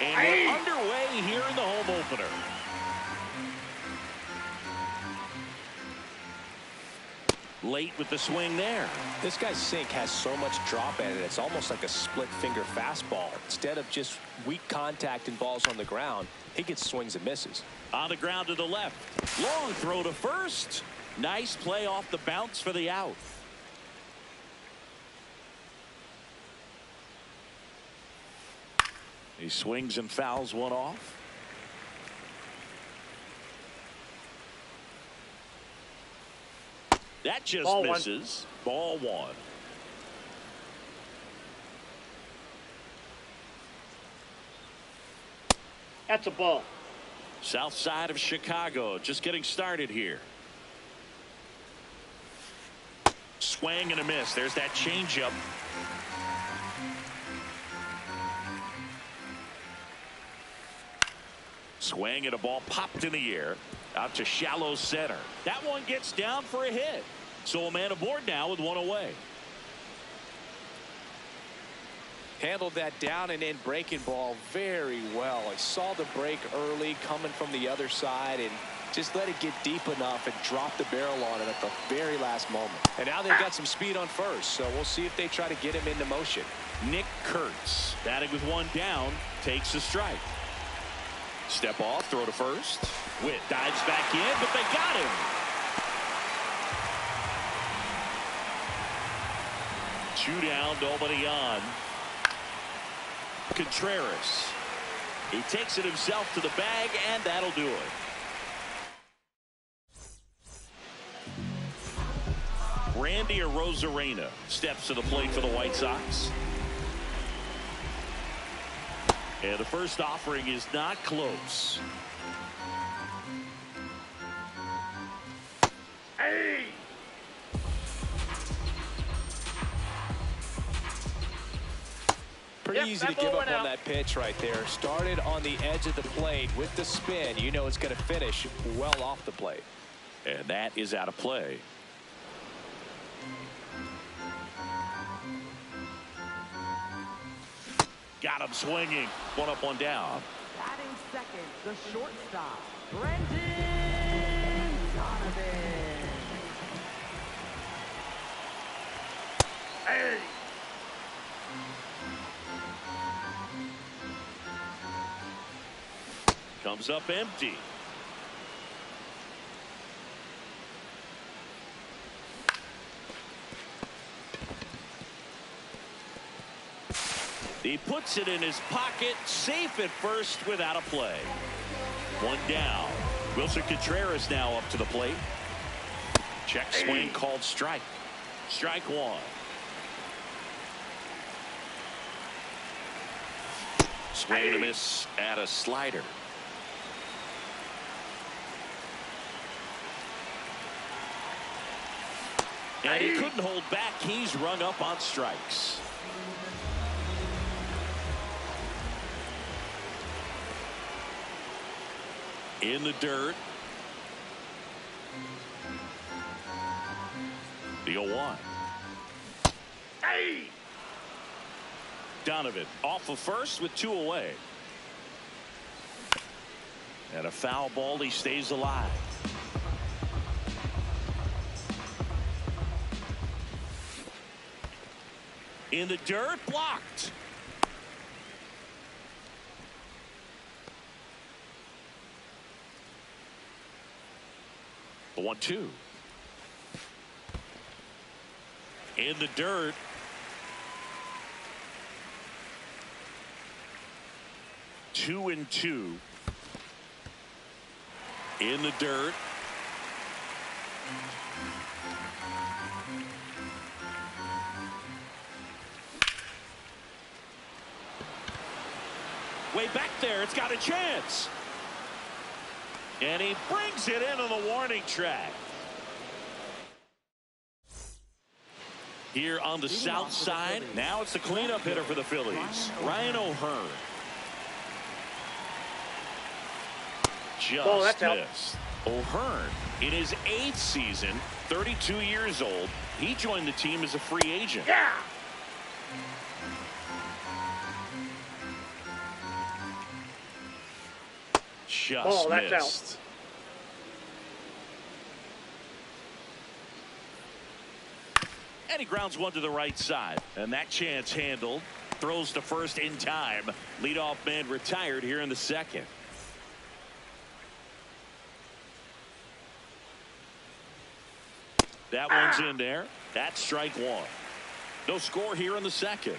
And we're underway here in the home opener. Late with the swing there. This guy's sink has so much drop in it. It's almost like a split finger fastball. Instead of just weak contact and balls on the ground, he gets swings and misses. On the ground to the left. Long throw to first. Nice play off the bounce for the out. He swings and fouls one off. That just misses. Ball one. That's a ball. South side of Chicago just getting started here. Swing and a miss. There's that changeup. Swing and a ball popped in the air out to shallow center. That one gets down for a hit. So a man aboard now with one away. Handled that down and in breaking ball very well. I saw the break early coming from the other side and just let it get deep enough and drop the barrel on it at the very last moment. And now they've got some speed on first, so we'll see if they try to get him into motion. Nick Kurtz batting with one down takes a strike. Step off, throw to first. Witt dives back in, but they got him. Two down, nobody on. Contreras. He takes it himself to the bag, and that'll do it. Randy Arozarena steps to the plate for the White Sox. And the first offering is not close. Hey! Pretty easy to give up on that pitch right there. Started on the edge of the plate with the spin. You know it's going to finish well off the plate. And that is out of play. Got him swinging. One up, one down. Batting second, the shortstop, Brendan Donovan. Hey! Comes up empty. He puts it in his pocket, safe at first without a play. One down. Wilson Contreras now up to the plate. Check swing called strike. Strike one. Swing and a miss at a slider. And he couldn't hold back. He's rung up on strikes. In the dirt. The 0-1. Hey! Donovan off of first with two away. And a foul ball. He stays alive. In the dirt, blocked. The 1-2. In the dirt. Two and two. In the dirt. Way back there, it's got a chance. And he brings it into the warning track. Here on the south side, now it's the cleanup hitter for the Phillies, Ryan O'Hearn. Just missed. O'Hearn, in his 8th season, 32 years old, he joined the team as a free agent. Yeah! just Ball, that's out. missed. And he grounds one to the right side. And that chance handled. Throws to first in time. Leadoff man retired here in the second. That one's in there. That's strike one. No score here in the second.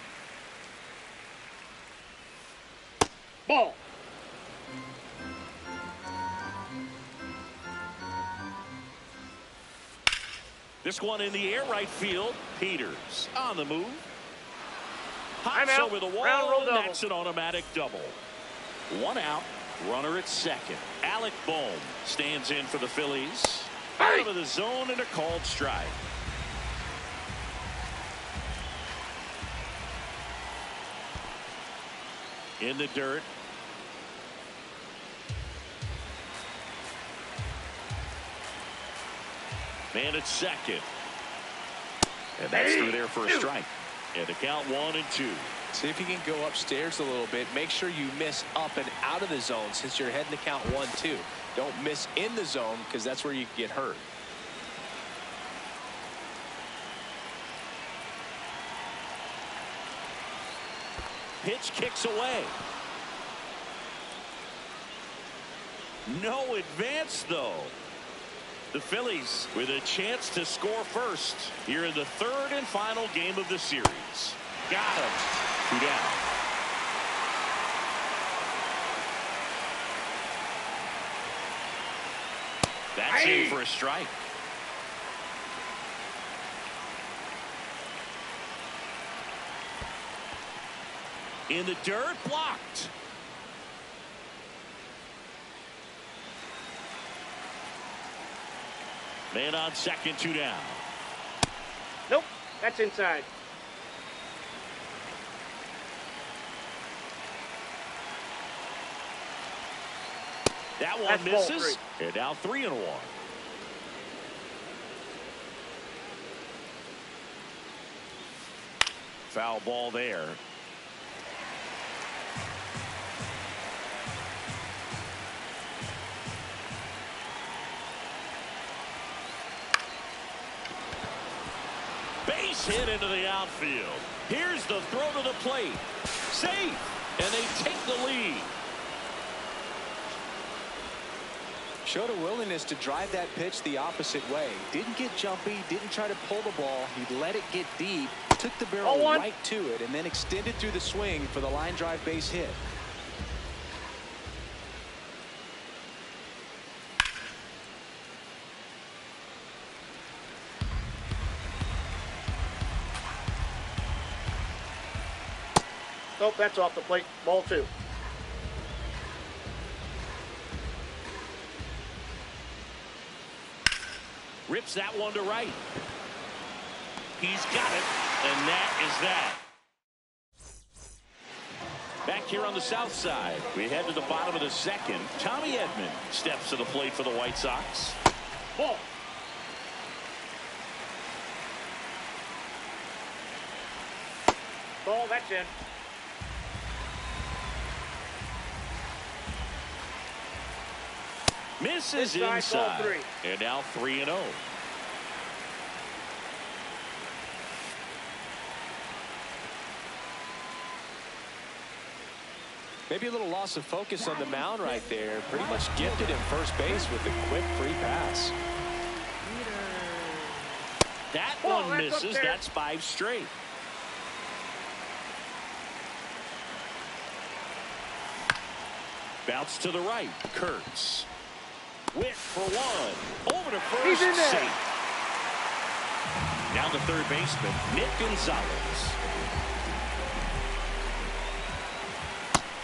Ball. This one in the air, right field. Peters on the move. I'm Hops out. over the wall, Ground rule and double. that's an automatic double. One out. Runner at second. Alec Bohm stands in for the Phillies. Out of the zone and a called strike. In the dirt. Man at second. And that's through there for a strike. And the count 1-2. See if you can go upstairs a little bit. Make sure you miss up and out of the zone since you're heading to count 1-2. Don't miss in the zone because that's where you get hurt. Pitch kicks away. No advance, though. The Phillies with a chance to score first here in the third and final game of the series. Got him. 2 down. That's in for a strike. In the dirt, blocked. Man on second, 2 down. Nope, that's inside. That one That's ball misses. And now 3-1. Foul ball there. Base hit into the outfield. Here's the throw to the plate. Safe. And they take the lead. Showed a willingness to drive that pitch the opposite way. Didn't get jumpy, didn't try to pull the ball. He let it get deep, took the barrel right to it, and then extended through the swing for the line drive base hit. Nope, that's off the plate. Ball 2. Rips that one to right. He's got it, and that is that. Back here on the south side, we head to the bottom of the second. Tommy Edman steps to the plate for the White Sox. Ball. Ball, that's in. Misses Inside, ball 3. And now 3-0. Maybe a little loss of focus on the mound right there. Pretty much gifted him first base with a quick free pass. That Oh, one that's up misses. there. That's 5 straight. Bounce to the right. Kurtz. Witt for one. Over to first. He's in there. Safe. Down to third baseman, Nick Gonzalez.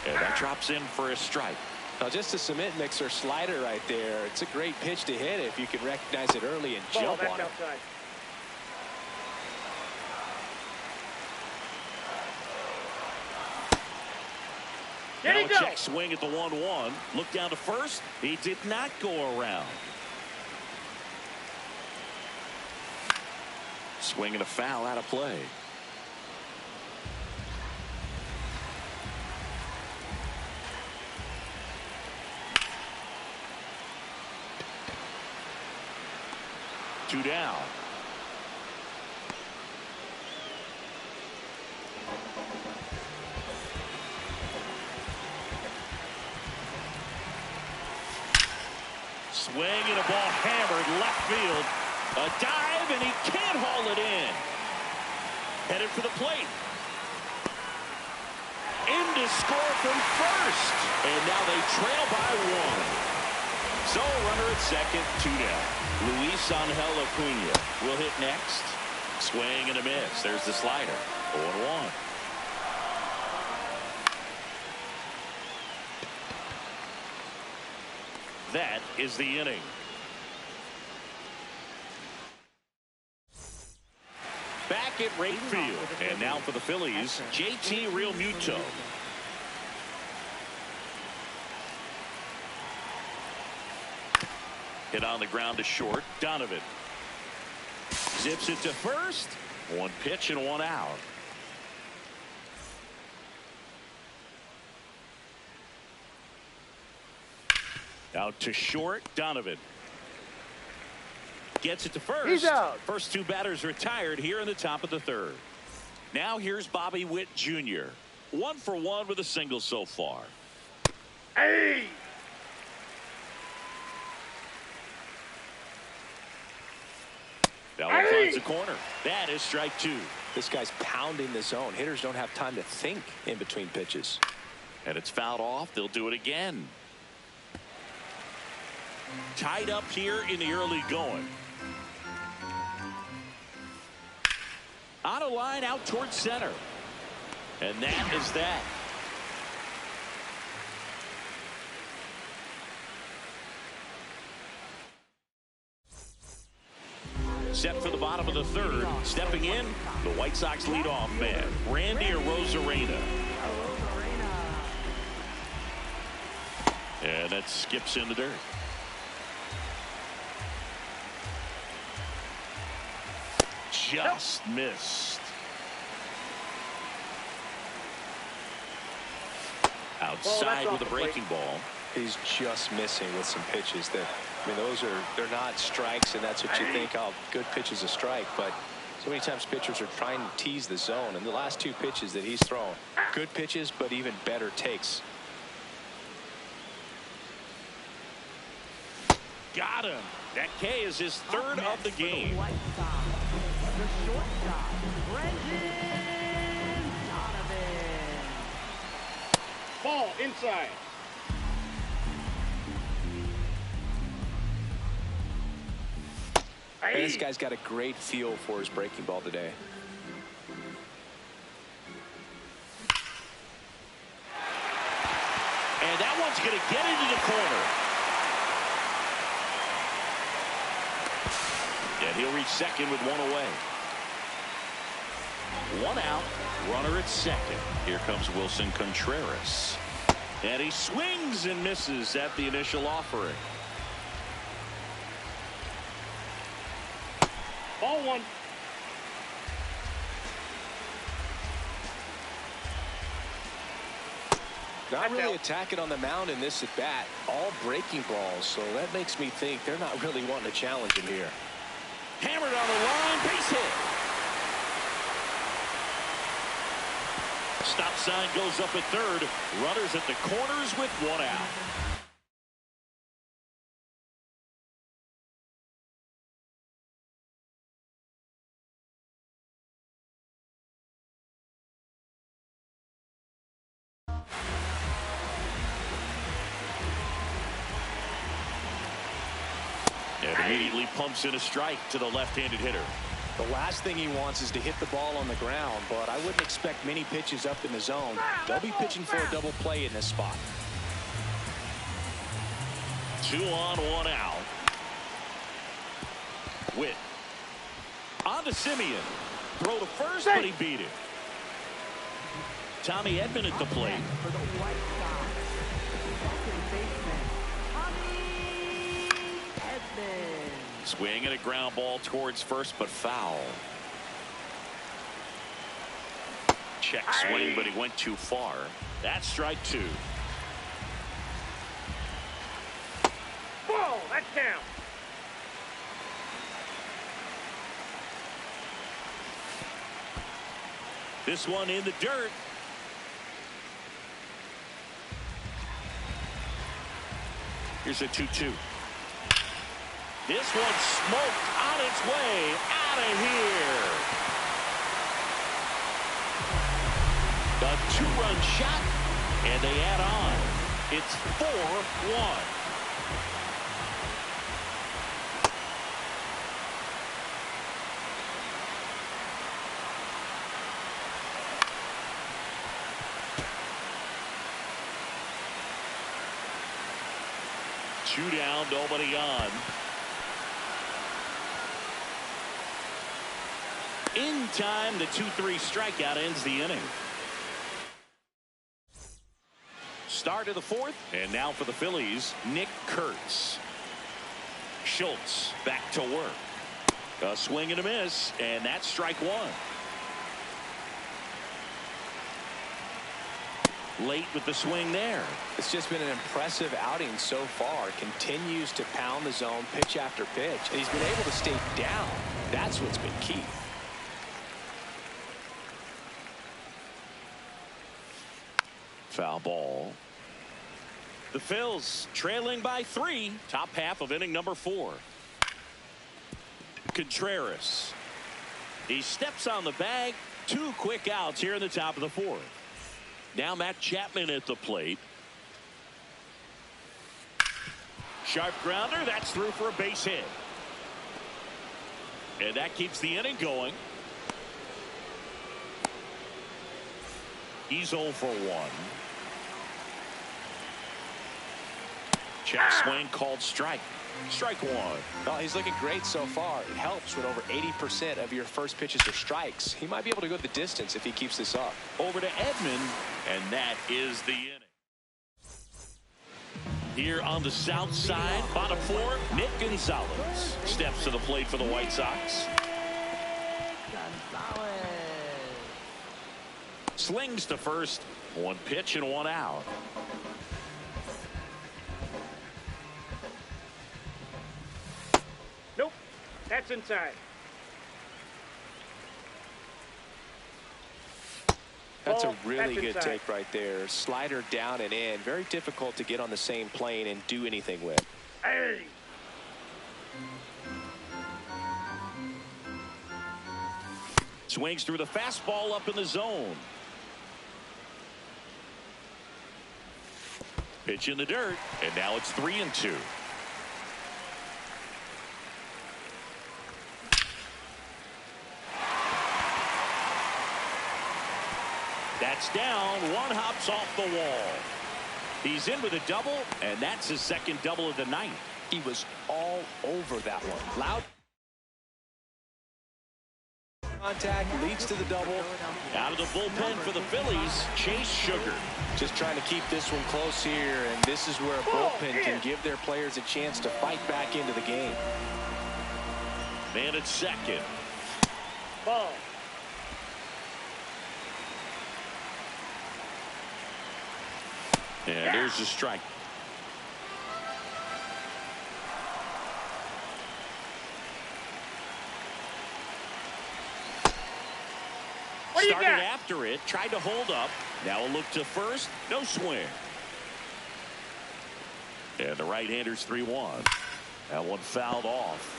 And that drops in for a strike. Now just a cement mixer slider right there. It's a great pitch to hit if you can recognize it early and Ball, jump that's on it. outside. There Now you a go. check swing at the 1-1. Look down to first. He did not go around. Swing and a foul out of play. 2 down. Swing and a ball hammered left field. A dive and he can't haul it in. Headed for the plate. In to score from first. And now they trail by 1. So runner at second, 2 down. Luis Angel Acuna will hit next. Swing and a miss. There's the slider. 0-1. That is the inning. Back at right field. And now for the Phillies, JT Realmuto. Hit on the ground to short. Donovan zips it to first. 1 pitch and 1 out. Out to short. Donovan gets it to first. He's out. First 2 batters retired here in the top of the 3rd. Now here's Bobby Witt Jr. 1 for 1 with a single so far. Hey! That one finds the corner. That is strike 2. This guy's pounding the zone. Hitters don't have time to think in between pitches. And it's fouled off. They'll do it again. Tied up here in the early going. On a line out towards center. And that is that. Set for the bottom of the 3rd. Stepping in, the White Sox leadoff man, Randy Arozarena. And that skips in the dirt. Just missed. Outside with a breaking ball. He's just missing with some pitches that, I mean, they're not strikes, and that's what you think, oh, good pitch is a strike, but so many times pitchers are trying to tease the zone, and the last 2 pitches that he's thrown, good pitches, but even better takes. Got him. That K is his 3rd of the game. The shortstop, Brendan Donovan. Ball inside. And this guy's got a great feel for his breaking ball today. And that one's going to get into the corner. And he'll reach second with 1 away. 1 out. Runner at second. Here comes Wilson Contreras. And he swings and misses at the initial offering. Ball 1. Not really attacking on the mound in this at bat. All breaking balls, so that makes me think they're not really wanting to challenge him here. Hammered on the line, base hit. Stop sign goes up at 3rd. Runners at the corners with 1 out. And immediately pumps in a strike to the left-handed hitter. The last thing he wants is to hit the ball on the ground, but I wouldn't expect many pitches up in the zone. They'll be pitching for a double play in this spot. 2 on, 1 out. Witt. On to Simeon. Throw to first, but he beat it. Tommy Edman at the plate. For the White Sox, second baseman, Tommy Edman. Swing and a ground ball towards first, but foul. Check swing, but he went too far. That's strike 2. Ball, that's down. This one in the dirt. Here's a 2-2. This one smoked on its way out of here. A 2-run shot, and they add on. It's 4-1. Two down, nobody on. In time, the 2-3 strikeout ends the inning. Start of the fourth, and now for the Phillies, Nick Kurtz. Schultz back to work. A swing and a miss, and that's strike one. Late with the swing there. It's just been an impressive outing so far. Continues to pound the zone pitch after pitch, and he's been able to stay down. That's what's been key. Foul ball. The Phils trailing by 3. Top half of inning number 4. Contreras. He steps on the bag. 2 quick outs here in the top of the 4th. Now Matt Chapman at the plate. Sharp grounder. That's through for a base hit. And that keeps the inning going. He's 0 for 1. Check swing called strike. Strike one. Well, he's looking great so far. It helps when over 80% of your first pitches are strikes. He might be able to go the distance if he keeps this up. Over to Edman, and that is the inning. Here on the south side, bottom 4, Nick Gonzalez steps to the plate for the White Sox. Gonzalez. Slings to first. 1 pitch and 1 out. Nope. That's inside. That's a Ball. really That's good inside. take right there. Slider down and in. Very difficult to get on the same plane and do anything with. Hey. Swings through the fastball up in the zone. Pitch in the dirt, and now it's 3-2. That's down. 1 hops off the wall. He's in with a double, and that's his second double of the night. He was all over that one. Loud contact leads to the double. Out of the bullpen for the Phillies, Chase Sugar. Just trying to keep this one close here, and this is where a bullpen can give their players a chance to fight back into the game. Man at second. Ball. And there's the strike. What do you Started got? after it, tried to hold up. Now a look to first, no swing. And the right-hander's 3-1. That one fouled off.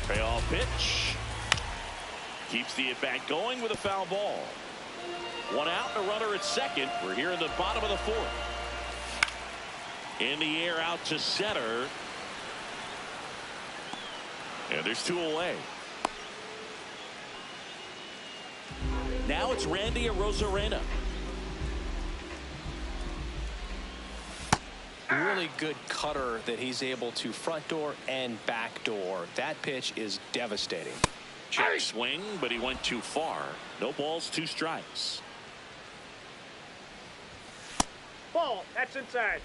Payoff pitch. Keeps the at-bat going with a foul ball. 1 out and a runner at second. We're here in the bottom of the 4th. In the air out to center. And there's 2 away. Now it's Randy Arozarena. Really good cutter that he's able to front door and back door. That pitch is devastating. Check swing, but he went too far. No balls, 2 strikes. Ball. That's inside.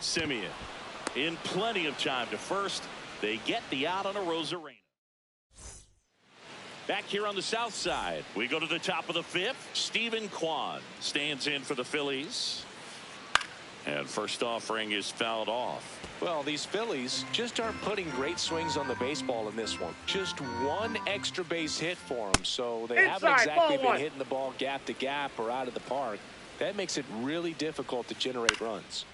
Simeon in plenty of time to first. They get the out on Arozarena. Back here on the south side, we go to the top of the 5th. Stephen Kwan stands in for the Phillies. And first offering is fouled off. Well, these Phillies just aren't putting great swings on the baseball in this one. Just one extra base hit for them, so they haven't exactly been hitting the ball gap to gap or out of the park. That makes it really difficult to generate runs.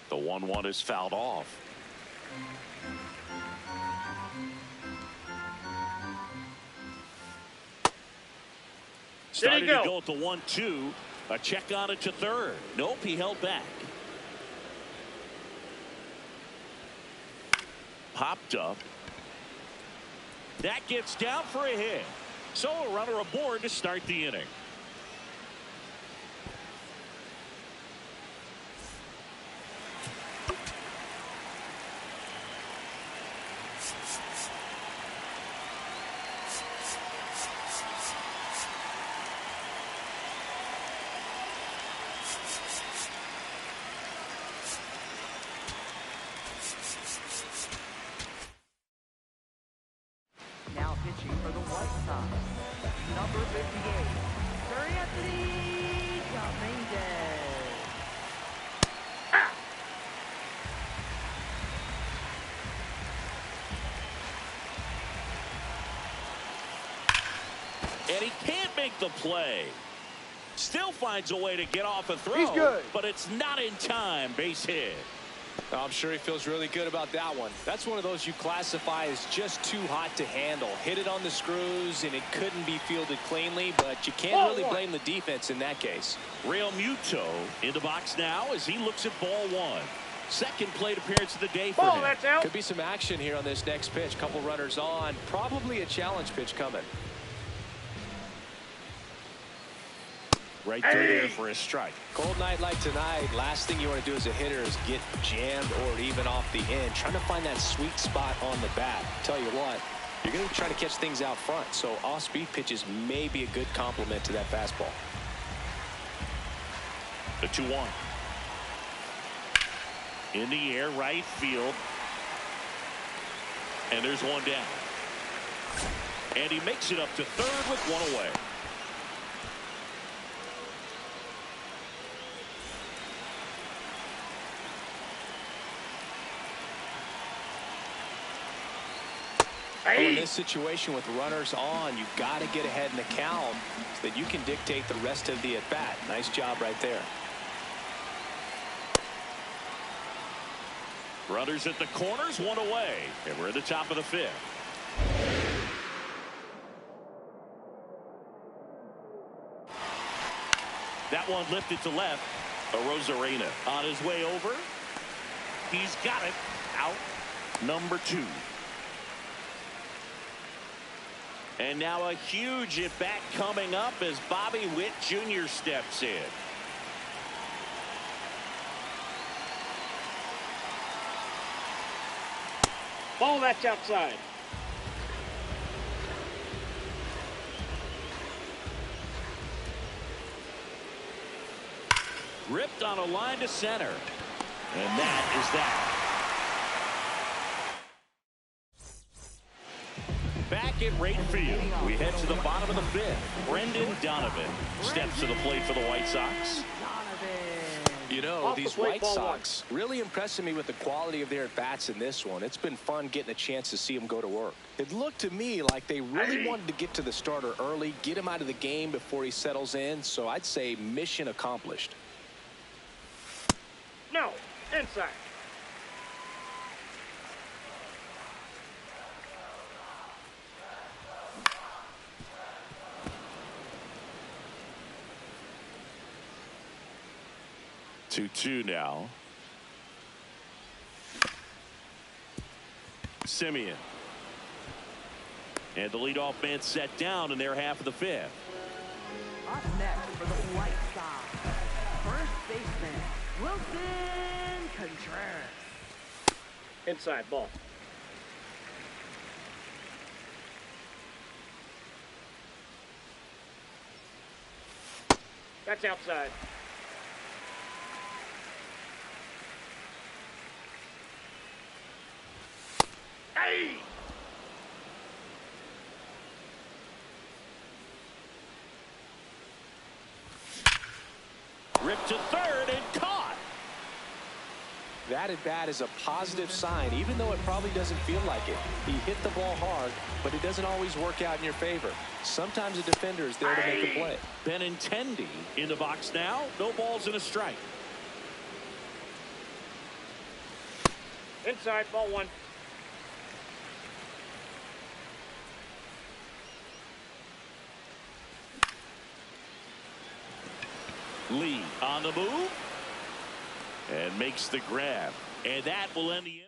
The 1-1 is fouled off. Starting to go at the 1-2. A check on it to third. Nope, he held back. Popped up. That gets down for a hit. So a runner aboard to start the inning. Now pitching for the White Sox, number 58, Sir Anthony Dominguez. And he can't make the play. Still finds a way to get off a throw. He's good. But it's not in time. Base hit. I'm sure he feels really good about that one. That's one of those you classify as just too hot to handle. Hit it on the screws, and it couldn't be fielded cleanly, but you can't really blame the defense in that case. Real Muto in the box now as he looks at ball one. Second plate appearance of the day for him. That's out. Could be some action here on this next pitch. Couple runners on. Probably a challenge pitch coming. Right through there for a strike. Cold night like tonight, last thing you want to do as a hitter is get jammed or even off the end. Trying to find that sweet spot on the bat. Tell you what, you're going to try to catch things out front, so off-speed pitches may be a good complement to that fastball. The 2-1. In the air, right field. And there's one down. And he makes it up to third with one away. Well, in this situation with runners on, you've got to get ahead in the count so that you can dictate the rest of the at-bat. Nice job right there. Runners at the corners, one away. And we're at the top of the fifth. That one lifted to left. Arozarena on his way over. He's got it. Out. Number 2. And now a huge at-bat coming up as Bobby Witt Jr. steps in. Ball, that's outside. Ripped on a line to center. And that is that. Back at right field, we head to the bottom of the fifth. Brendan Donovan steps to the plate for the White Sox. You know, these White Sox really impressing me with the quality of their at-bats in this one. It's been fun getting a chance to see them go to work. It looked to me like they really wanted to get to the starter early, get him out of the game before he settles in. So I'd say mission accomplished. No, inside. Two now. Simeon. And the leadoff man set down in their half of the fifth. Up next for the White Sox, first baseman, Wilson Contreras. Inside ball. That's outside. Hey! Ripped to third and caught. That at bat is a positive sign, even though it probably doesn't feel like it. He hit the ball hard, but it doesn't always work out in your favor. Sometimes a defender is there to make a play. Benintendi in the box now. No balls and a strike. Inside, ball one. Lee on the move and makes the grab, and that will end the inning.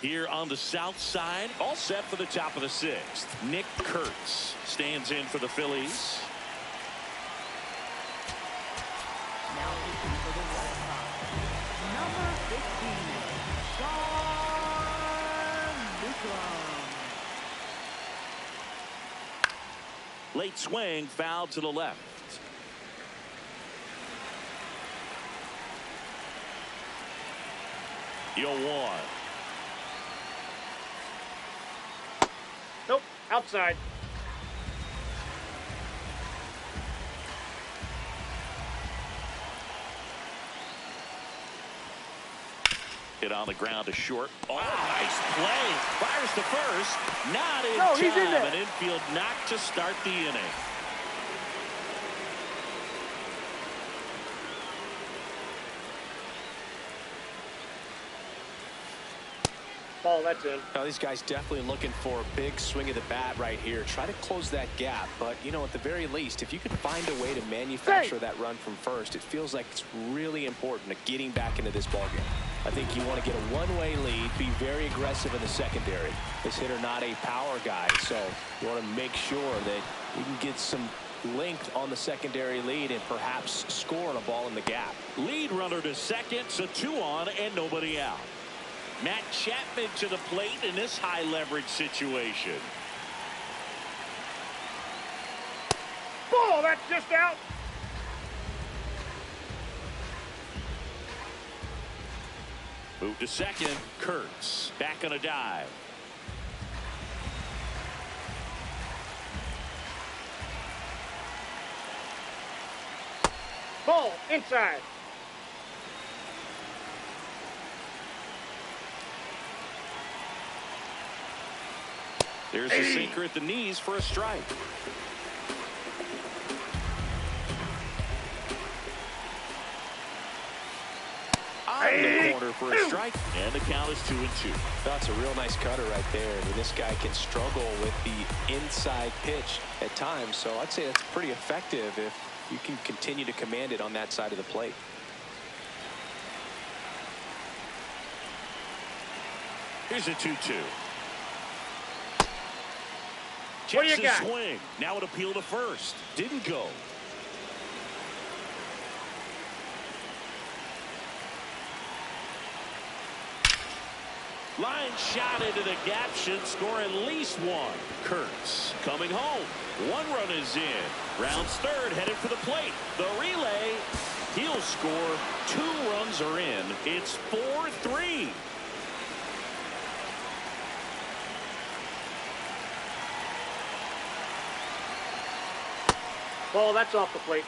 Here on the south side, all set for the top of the sixth. Nick Kurtz stands in for the Phillies. Now pitching for the White Sox, number 15, Sean Newcomb. Late swing, foul to the left. Yo, one. Nope, outside. Hit on the ground to short. Oh, nice play. Fires to first. Not in No, time. he's in there. An infield knock to start the inning. Ball, that's in. Now, these guys definitely looking for a big swing of the bat right here. Try to close that gap. But, you know, at the very least, if you can find a way to manufacture that run from first, it feels like it's really important to getting back into this ballgame. I think you want to get a one-way lead, be very aggressive in the secondary. This hitter not a power guy, so you want to make sure that you can get some length on the secondary lead and perhaps score on a ball in the gap. Lead runner to second, so 2 on and nobody out. Matt Chapman to the plate in this high leverage situation. Ball, that's just out. Move to second. Kurtz back on a dive. Ball, inside. There's a sinker at the knees for a strike. On the corner for a strike, and the count is 2-2. That's a real nice cutter right there. I mean, this guy can struggle with the inside pitch at times, so I'd say that's pretty effective if you can continue to command it on that side of the plate. Here's a 2-2. What do you Checks got? his swing. Now an appeal to first. Didn't go. Line shot into the gap should score at least one. Kurtz coming home. 1 run is in. Rounds third, headed for the plate. The relay. He'll score. 2 runs are in. It's 4-3. Ball, that's off the plate.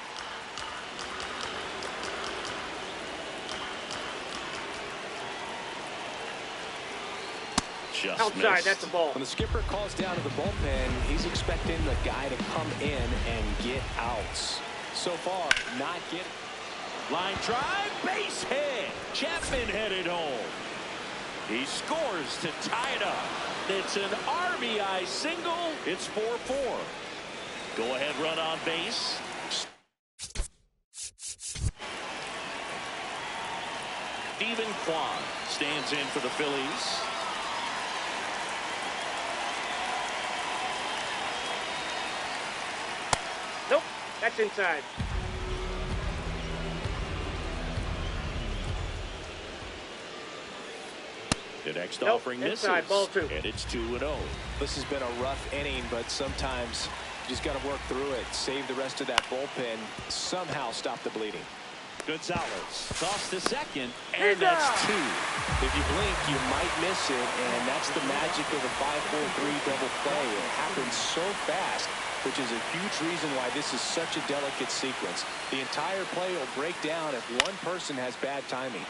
Just Outside, missed. that's a ball. When the skipper calls down to the bullpen, he's expecting the guy to come in and get outs. So far, not getting. Line drive, base hit. Chapman headed home. He scores to tie it up. It's an RBI single. It's 4-4. Go ahead run on base. Steven Kwan stands in for the Phillies. Nope, that's inside. The next Nope, offering inside, misses. ball 2. And it's 2-0. This has been a rough inning, but sometimes you just got to work through it, save the rest of that bullpen, somehow stop the bleeding. Gonzalez toss to second, He's and that's out. 2. If you blink, you might miss it, and that's the magic of the 5-4-3 double play. It happens so fast. which is a huge reason why this is such a delicate sequence. The entire play will break down if one person has bad timing.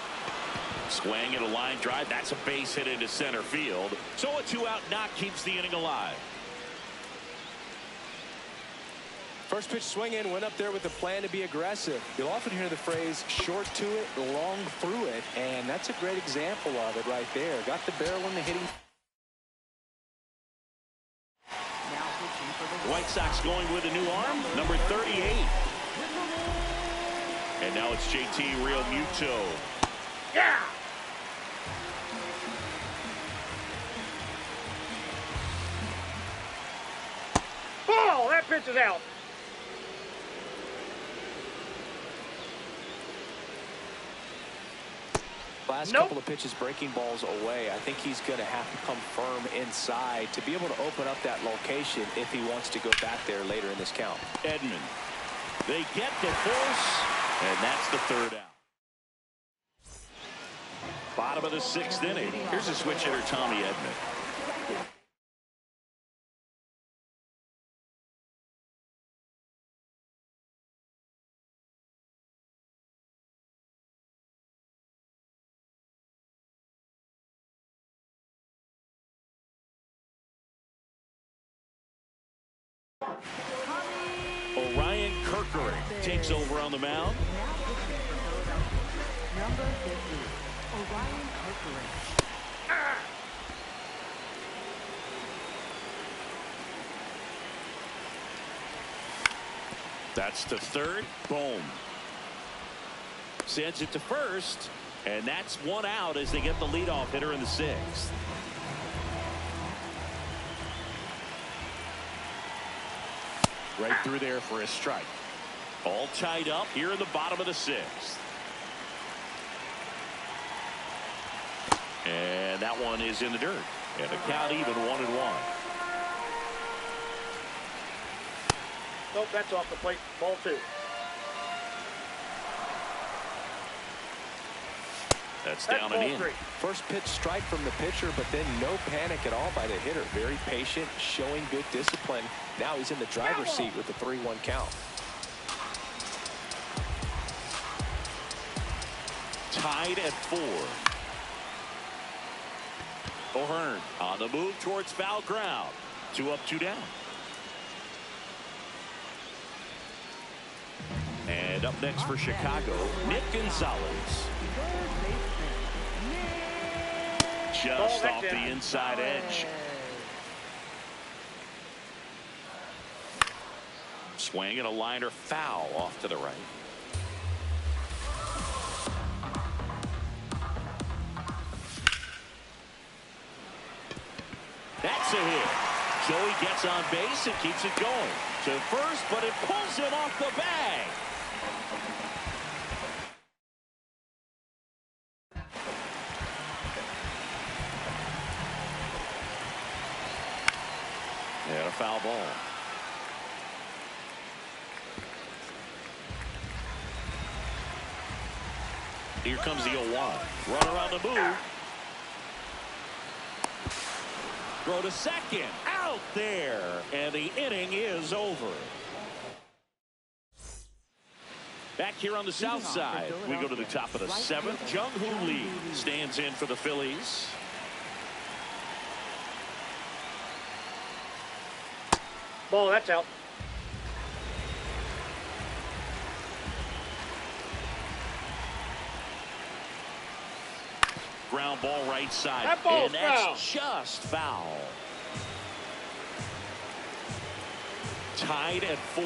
Swing and a line drive. That's a base hit into center field. So a 2-out knock keeps the inning alive. First pitch swing in, went up there with a plan to be aggressive. You'll often hear the phrase short to it, long through it, and that's a great example of it right there. Got the barrel in the hitting. Now pitching for the White Sox going with a new arm, number 38. And now it's JT Realmuto. Yeah! Ball! That pitch is out. Last Nope. couple of pitches breaking balls away. I think he's going to have to come firm inside to be able to open up that location if he wants to go back there later in this count. Edman. They get the force, and that's the third out. Bottom of the 6th inning. Here's a switch hitter, Tommy Edman. Orion Kerkering takes over on the mound. now pitching for Philadelphia. Number 50, Orion Kerkering. That's the third. Boom. Sends it to first, and that's 1 out as they get the leadoff hitter in the 6th. Right through there for a strike. All tied up here in the bottom of the 6th. And that one is in the dirt. And the count even 1-1. Nope, that's off the plate. Ball 2. That's That's down ball and in. 3. First pitch strike from the pitcher, but then no panic at all by the hitter. Very patient, showing good discipline. Now he's in the driver's seat with the 3-1 count. Tied at 4. O'Hearn on the move towards foul ground. 2 up, 2 down. And up next for Chicago, Nick Gonzalez. Third baseman, Nick Just Ball off back the down. inside edge. Swing and a liner foul off to the right. That's a hit. Joey gets on base and keeps it going to first, but it pulls him off the bag. And a foul ball. Here comes the 0-1. Runner on the move. Throw to second. Out there. And the inning is over. Back here on the south side, we go to the top of the 7th. Jung-Hoo Lee stands in for the Phillies. Ball, that's out. Ground ball right side. That ball's and that's foul. just foul. Tied at 4.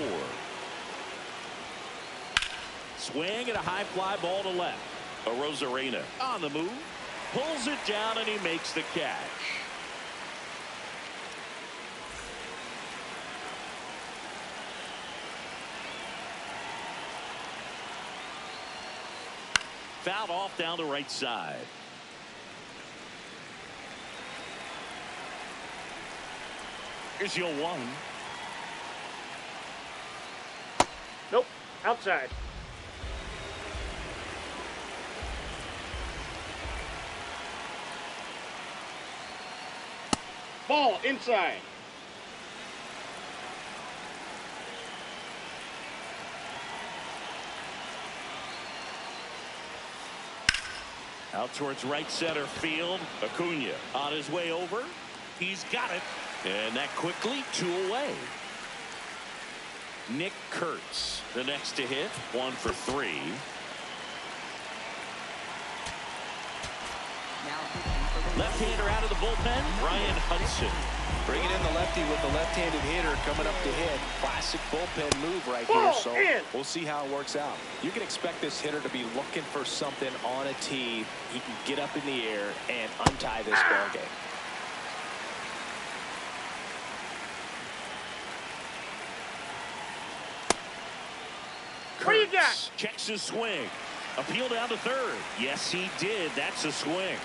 Swing and a high fly ball to left. Arozarena on the move. Pulls it down and he makes the catch. Fouled off down the right side. Here's the 0-1. Nope, outside. Ball inside. Out towards right center field. Acuna on his way over. He's got it. And that quickly 2 away. Nick Kurtz, the next to hit. 1 for 3. Left-hander out of the bullpen. Ryan Hudson. Bringing in the lefty with the left-handed hitter coming up to hit. Classic bullpen move right Ball here. So in. we'll see how it works out. You can expect this hitter to be looking for something on a tee. He can get up in the air and untie this ball game. What do you got? Kurtz checks his swing. Appeal down to third. Yes, he did. That's a swing.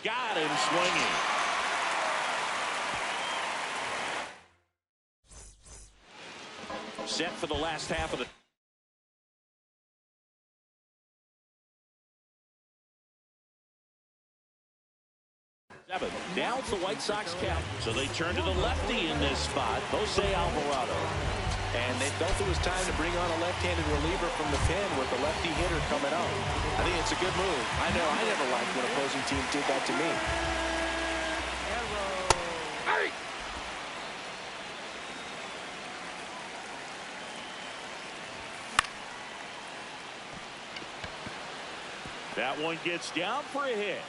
Got him swinging. Set for the last half of the Now it's the White Sox count. So they turn to the lefty in this spot, Jose Alvarado. And they felt it was time to bring on a left-handed reliever from the pen with the lefty hitter coming up. I think it's a good move. I know I never liked when opposing teams did that to me. Hey! That one gets down for a hit.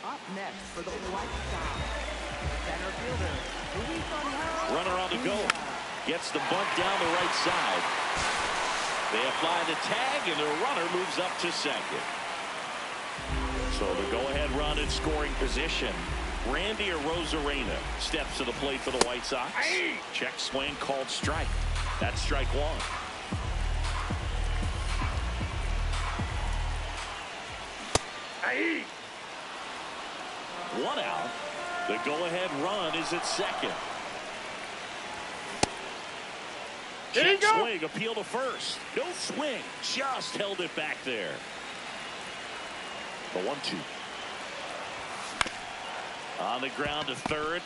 Up next for the White Sox, center fielder, Luis Angel. Runner on the go. Gets the bunt down the right side. They apply the tag, and the runner moves up to second. So the go-ahead run in scoring position. Randy Arozarena steps to the plate for the White Sox. Check swing called strike. That's strike 1. Hey! 1 out. The go-ahead run is at second. There you Check go. swing, appeal to first. No swing, just held it back there. The 1-2. On the ground to third.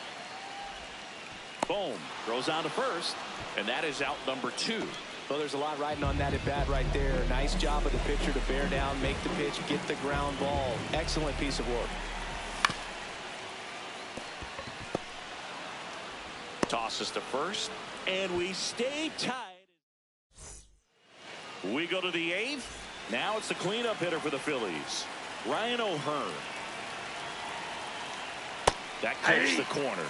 Boom. Throws on to first. And that is out number 2. Well, there's a lot riding on that at bat right there. Nice job of the pitcher to bear down, make the pitch, get the ground ball. Excellent piece of work. Tosses to first. And we stay tied. We go to the 8th. Now it's the cleanup hitter for the Phillies. Ryan O'Hearn. That clips the corner.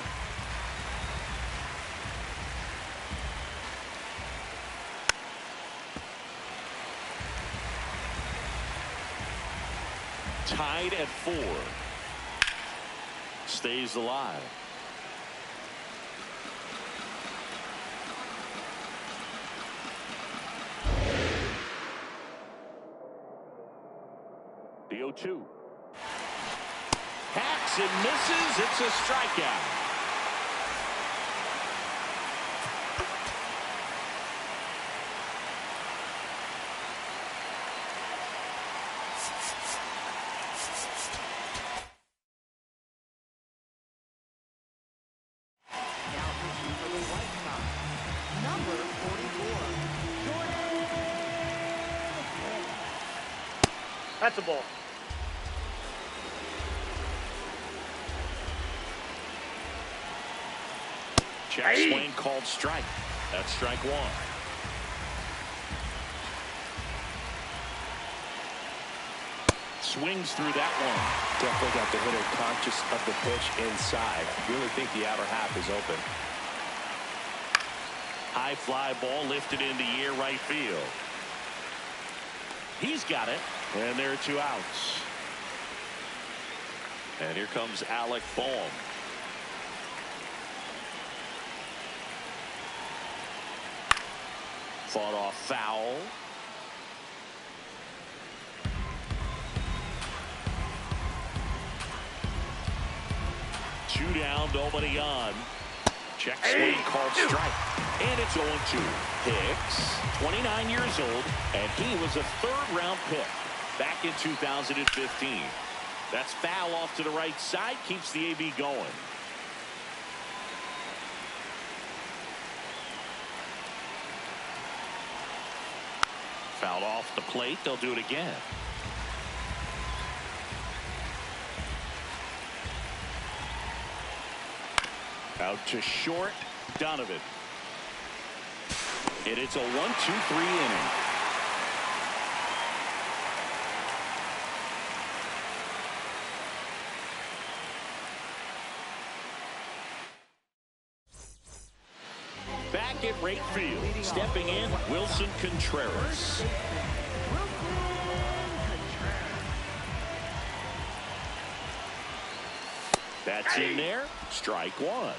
Tied at 4. Stays alive. The 0-2. Hacks and misses. It's a strikeout. Now pitching for the White Sox, number 44, Jordan. That's a ball. Check swing called strike. That's strike 1. Swings through that one. Definitely got the hitter conscious of the pitch inside. Really think the outer half is open. High fly ball lifted into the air right field. He's got it. And there are 2 outs. And here comes Alec Bohm. Fought off foul. Two down, nobody on. Check swing called strike. And it's 0-2. Hicks, 29 years old, and he was a 3rd-round pick back in 2015. That's foul off to the right side. Keeps the AB going. Foul off the plate. They'll do it again. Out to short. Donovan. And it's a 1-2-3 inning. Back at right field, stepping in, Wilson Contreras. That's in there. Strike one.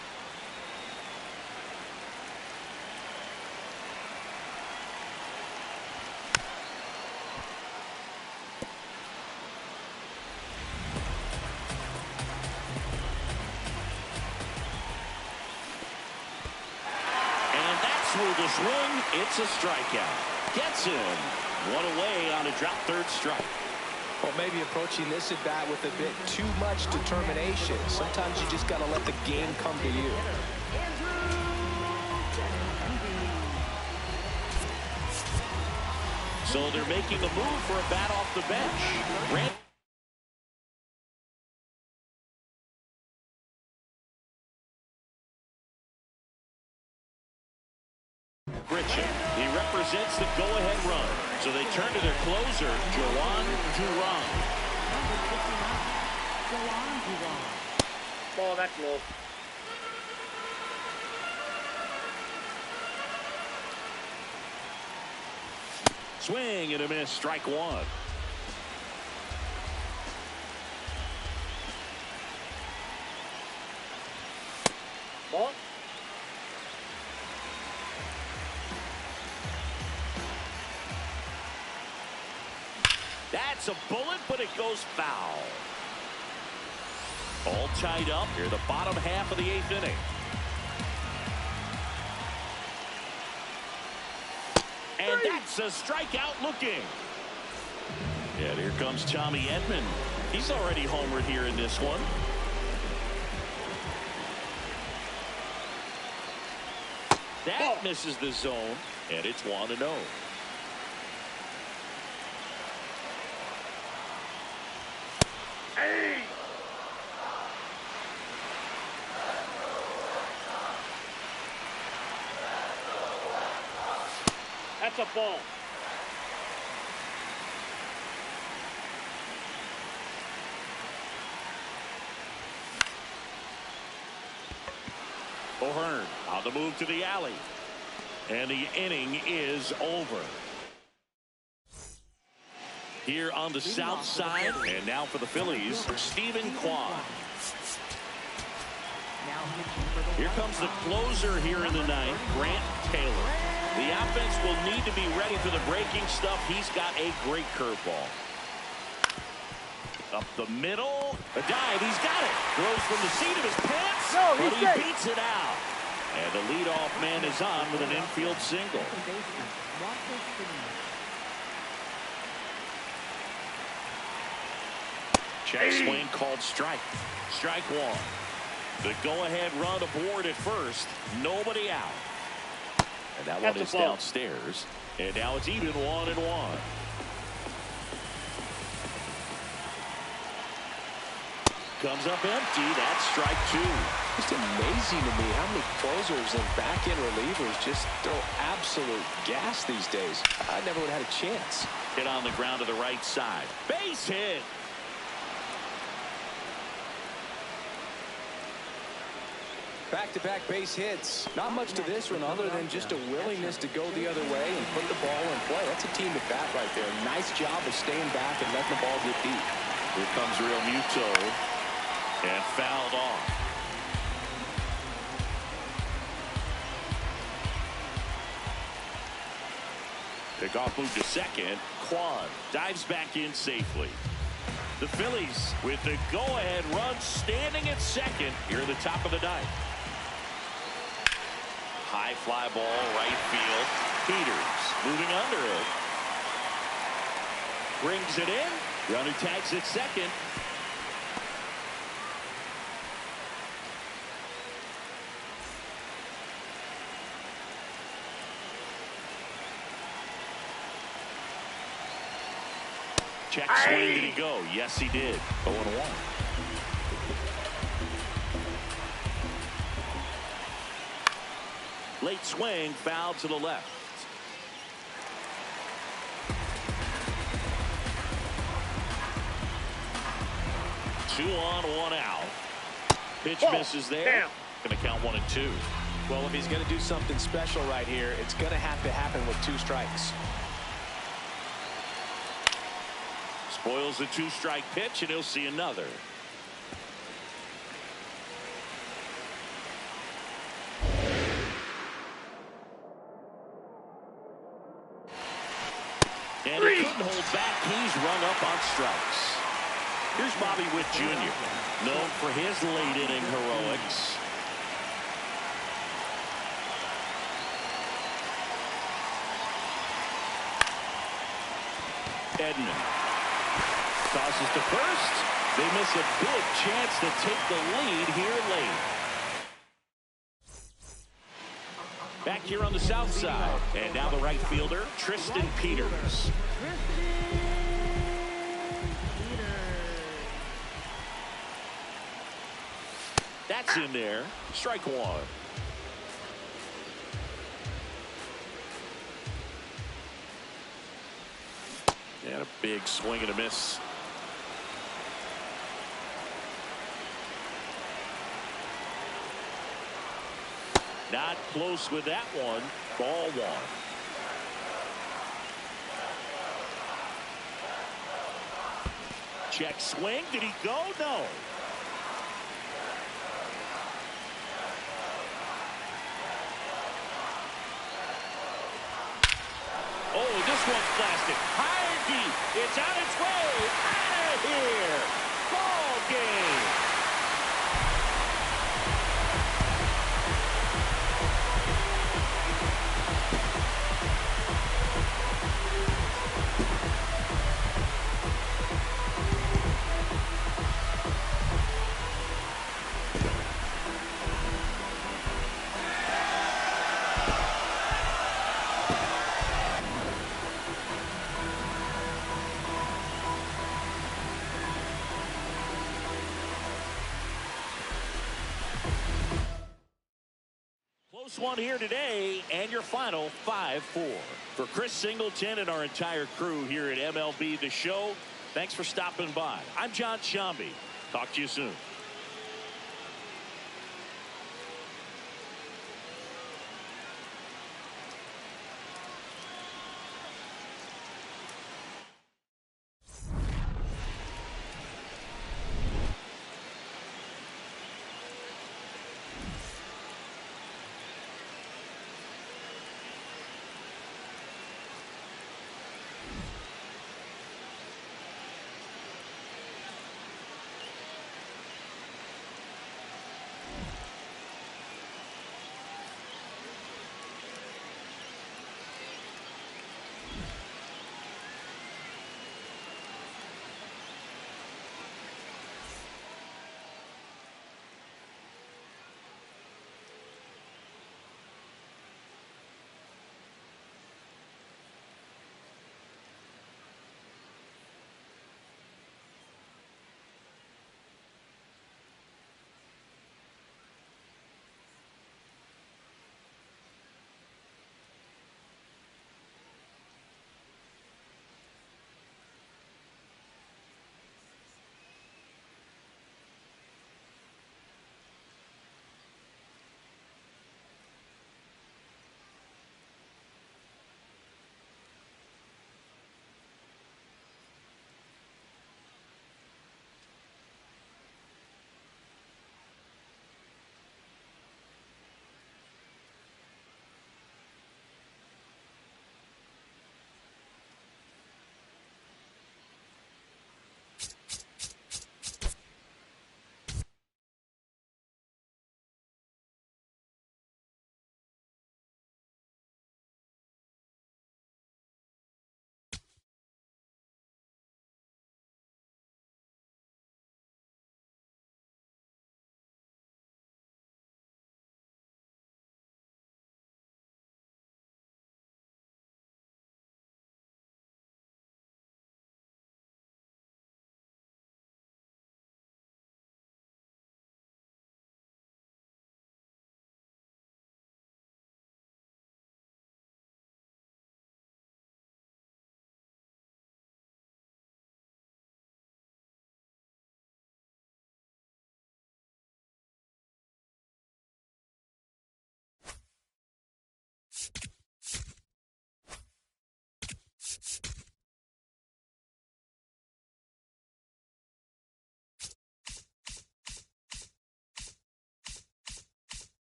Through the swing, it's a strikeout. Gets him. One away on a drop third strike. Well, maybe approaching this at bat with a bit too much determination. Sometimes you just got to let the game come to you. So they're making a move for a bat off the bench. Grisham. He represents the go-ahead run. So they turn to their closer, Jhoan Duran. Ball that low. Swing and a miss. Strike one. Ball. That's a bullet, but it goes foul. All tied up here, the bottom half of the eighth inning. And that's a strikeout looking. And here comes Tommy Edman. He's already homered here in this one. That misses the zone, and it's 1-0. That's a ball. O'Hearn on the move to the alley. And the inning is over. Here on the south side, and now for the Phillies, Stephen Kwan. Here comes the closer here in the ninth, Grant Taylor. The offense will need to be ready for the breaking stuff. He's got a great curveball. Up the middle, a dive, he's got it. Throws from the seat of his pants, but he beats it out. And the leadoff man is on with an infield single. Check swing called strike. Strike one. The go-ahead run aboard at first. Nobody out. And that one is downstairs. And now it's even 1-1. Comes up empty. That's strike two. Just amazing to me how many closers and back-end relievers just throw absolute gas these days. I never would have had a chance. Hit on the ground to the right side. Base hit. Back-to-back base hits. Not much to this one other than just a willingness to go the other way and put the ball in play. That's a team at bat right there. Nice job of staying back and letting the ball get deep. Here comes Real Muto. And fouled off. Pickoff moved to second. Kwan dives back in safely. The Phillies with the go-ahead run standing at second here at the top of the ninth. High fly ball, right field. Peters moving under it. Brings it in. Runner tags at second. Check swing. Did he go? Yes, he did. 0-1. Late swing, foul to the left. 2 on, 1 out. Pitch misses there. Going to count 1-2. Well, if he's going to do something special right here, it's going to have to happen with 2 strikes. Spoils the 2-strike pitch, and he'll see another. And he couldn't hold back. He's rung up on strikes. Here's Bobby Witt Jr., known for his late-inning heroics. Edman tosses to first. They miss a big chance to take the lead here late. Back here on the south side. And now the right fielder, Tristan Peters. That's in there. Strike 1. And a big swing and a miss. Not close with that one. Ball 1. Check swing. Did he go? No. Oh, this one's blasted. High and deep. It's on its way. Out of here. Ball game. Close one here today, and your final 5-4. For Chris Singleton and our entire crew here at MLB The Show, thanks for stopping by. I'm John Sciambi. Talk to you soon.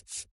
Bye.